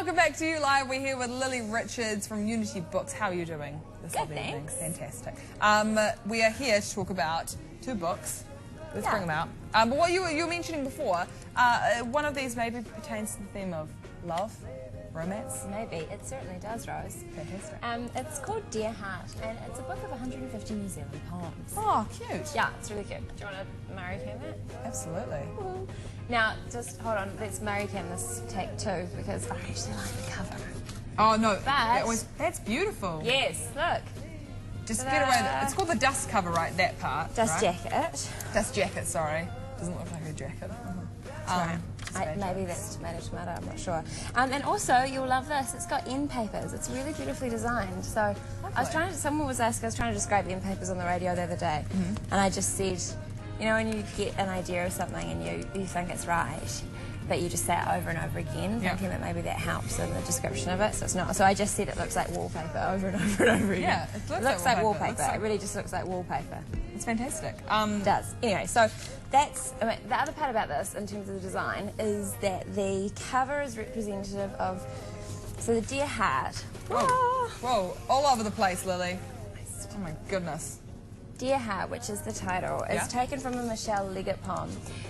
welcome back to You Live. We're here with Lily Richards from Unity Books. How are you doing this evening? Fantastic. We are here to talk about two books. Let's bring them out. But what you were mentioning before, one of these maybe pertains to the theme of love, romance. Maybe. It certainly does, Rose. Fantastic. It's called Dear Heart, and it's a book of 150 New Zealand poems. Oh, cute. Yeah, it's really cute. Do you want to Murray Cam it? Absolutely. Now, just hold on. Let's Murray Cam this take two, because I actually like the cover. Oh, no. But that's beautiful. yes, look. Just get away. It's called the dust cover, right? That part. Dust right? jacket. Dust jacket, sorry. Doesn't look like a jacket. Maybe that's tomato, I'm not sure. And also, you'll love this. It's got end papers. It's really beautifully designed. So someone was asking, I was trying to describe end papers on the radio the other day, and I just said, you know, when you get an idea of something and you think it's right, but you just say it over and over again, thinking that maybe that helps in the description of it. So it's not. So I just said it looks like wallpaper over and over and over again. Yeah, it looks like wallpaper. It really just looks like wallpaper. It's fantastic. It does. Anyway, so that's the other part about this in terms of the design is that the cover is representative of the Dear Heart. Whoa, all over the place, Lily. Oh my goodness. Dear Heart, which is the title, is taken from a Michelle Leggett poem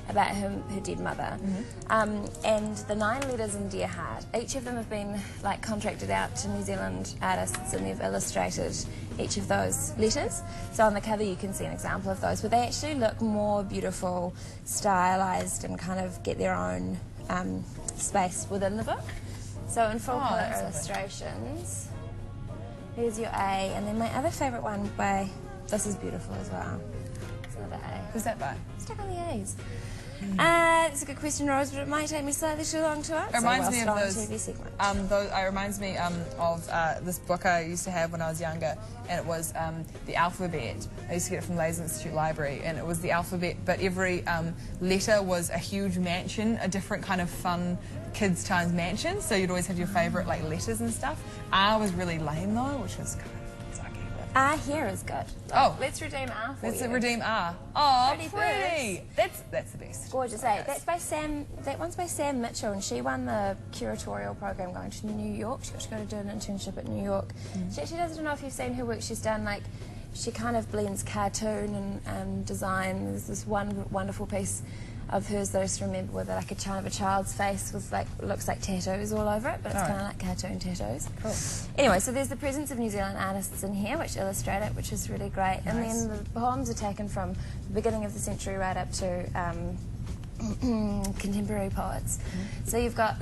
about her dead mother. And the 9 letters in Dear Heart, each of them have been contracted out to New Zealand artists, and they've illustrated each of those letters. So on the cover you can see an example of those, but they actually look more beautiful, stylized, and kind of get their own space within the book. So in full colour illustrations, here's your A, and then my other favourite one by... This is beautiful as well. It's another A. Who's that by? Stuck on the A's. It's a good question, Rose, but it might take me slightly too long to answer. It reminds me of those. TV segment. It reminds me of this book I used to have when I was younger, and it was the alphabet. I used to get it from Laser Institute Library, and it was the alphabet, but every letter was a huge mansion, a different kind of fun kids' times mansion. So you'd always have your favourite letters and stuff. R was really lame though, which was kind of sucky. R here is good. Let's redeem R for Let's you. redeem R. Oh, pretty. That's the best. Gorgeous, eh? That's by Sam. That one's by Sam Mitchell, and she won the curatorial program going to New York. She got to go to do an internship at New York. She actually doesn't know if you've seen her work. She's done she kind of blends cartoon and design. There's this one wonderful piece of hers that I just remember with a child's face with looks like tattoos all over it, but it's kind of like cartoon tattoos. Cool. Anyway, so there's the presence of New Zealand artists in here which illustrate it, which is really great. And then the poems are taken from the beginning of the century right up to contemporary poets. So you've got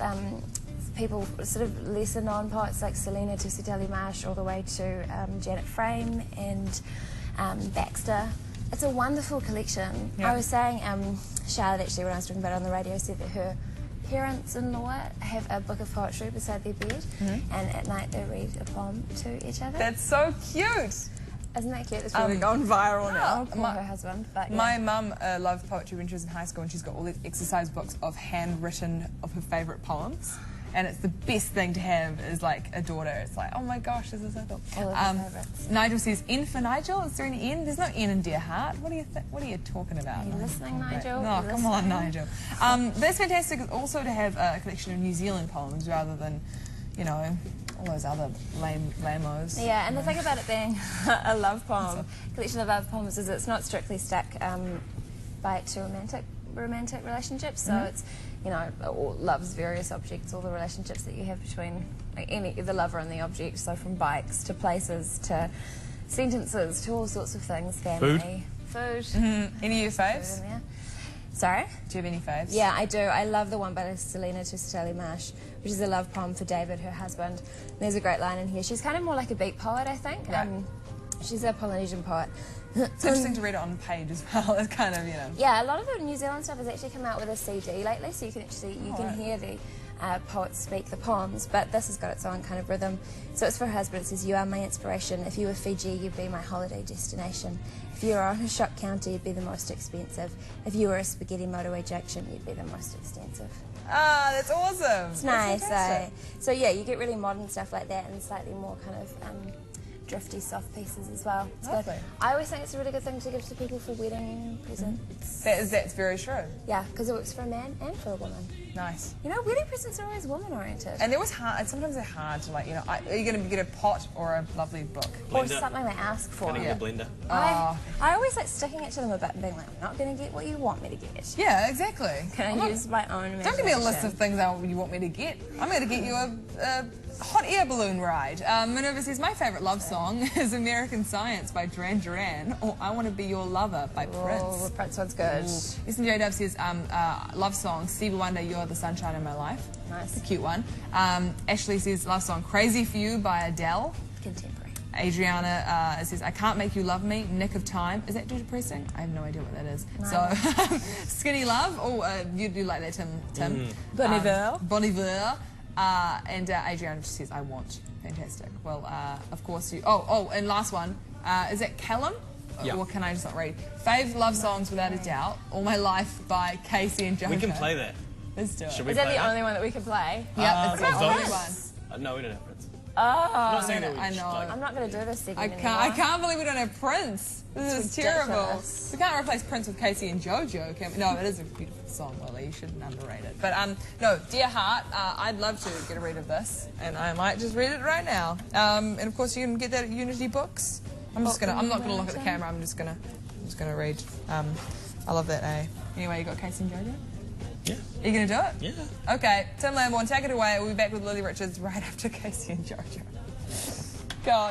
people, sort of lesser known poets like Selena Tusitali-Marsh, all the way to Janet Frame and Baxter. It's a wonderful collection. I was saying, Charlotte actually, when I was talking about it on the radio, said that her parents-in-law have a book of poetry beside their bed, and at night they read a poem to each other. That's so cute. Isn't that cute? It's really gone viral now. Poor her husband. But my mum loved poetry when she was in high school, and she's got all these exercise books of handwritten of her favourite poems. And it's the best thing to have is a daughter. It's like, oh my gosh, this is so cool. All of her favourites. Nigel says, N for Nigel? Is there any N? There's no N in Dear Heart. What are you talking about? Are you listening, Nigel? No, come on, Nigel. That's fantastic also to have a collection of New Zealand poems rather than, all those other lame-os. Yeah, and the thing about it being a love poem, collection of love poems, is it's not strictly stuck by it to romantic relationships. So it's, love's various objects, all the relationships that you have between the lover and the object. So from bikes to places to sentences to all sorts of things. Family, food. Any of your faves? Sorry? Do you have any faves? Yeah, I do. I love the one by Selena Tusitali-Marsh, which is a love poem for David, her husband. And there's a great line in here. She's kind of more like a beat poet, I think. Right. She's a Polynesian poet. It's interesting to read it on the page as well. It's kind of, Yeah, a lot of the New Zealand stuff has actually come out with a CD lately, so you can actually hear the poets speak the poems, but this has got its own kind of rhythm. So it's for her husband. It says, "You are my inspiration. If you were Fiji, you'd be my holiday destination. If you were on a shop counter, you'd be the most expensive. If you were a spaghetti motorway junction, you'd be the most extensive." Ah, that's awesome. It's nice, eh? So yeah, you get really modern stuff like that and slightly more kind of drifty, soft pieces as well. It's Lovely. good. I always think it's a really good thing to give to people for wedding presents. That's very true. Yeah, because it works for a man and for a woman. Nice. You know, wedding presents are always woman-oriented. And sometimes they're hard to, like, you know, are you going to get a pot or a lovely book? Or something they ask for. Gonna get a blender. I always like sticking it to them a bit and being like, I'm not going to get what you want me to get. Yeah, exactly. Can I use my own imagination? Don't give me a list of things you want me to get. I'm going to get you a hot air balloon ride. Minerva says, my favourite love song is American Science by Duran Duran, or I Want to Be Your Lover by Prince. Oh, Prince one's good. SJ Dove says, love song, Stevie Wonder, You're the Sunshine in My Life. Nice. It's a cute one. Ashley says, love song, Crazy for You by Adele. Contemporary. Adriana says, I Can't Make You Love Me, Nick of Time. Is that too depressing? I have no idea what that is. No. So, Skinny Love. Oh, you do like that, Tim. Bon Iver. Bon Iver. And Adriana just says, I want. Fantastic. Well, of course you... Oh, and last one. Is that Callum? Yeah. Or can I just not read? Fave love songs, without a doubt. All My Life by Casey and Jojo. We can play that. Let's do it. Should we Is that play the only one that we can play? Yeah, it's the Prince. only one. No, we don't have Prince. Oh. I'm not saying that we I should, know. like, I'm not going to do this I segment can't believe we don't have Prince. This is terrible. ridiculous. We can't replace Prince with Casey and JoJo, can we? No, it is a beautiful song, Lily. You shouldn't underrate it. But no, Dear Heart, I'd love to get a read of this, and I might just read it right now. And of course, you can get that at Unity Books. I'm not gonna look at the camera. I'm just gonna read. I love that. Anyway, you got Casey and JoJo. Yeah. Are you going to do Yeah. it? Okay, Tim Lamborn, take it away. We'll be back with Lily Richards right after Casey and JoJo. God.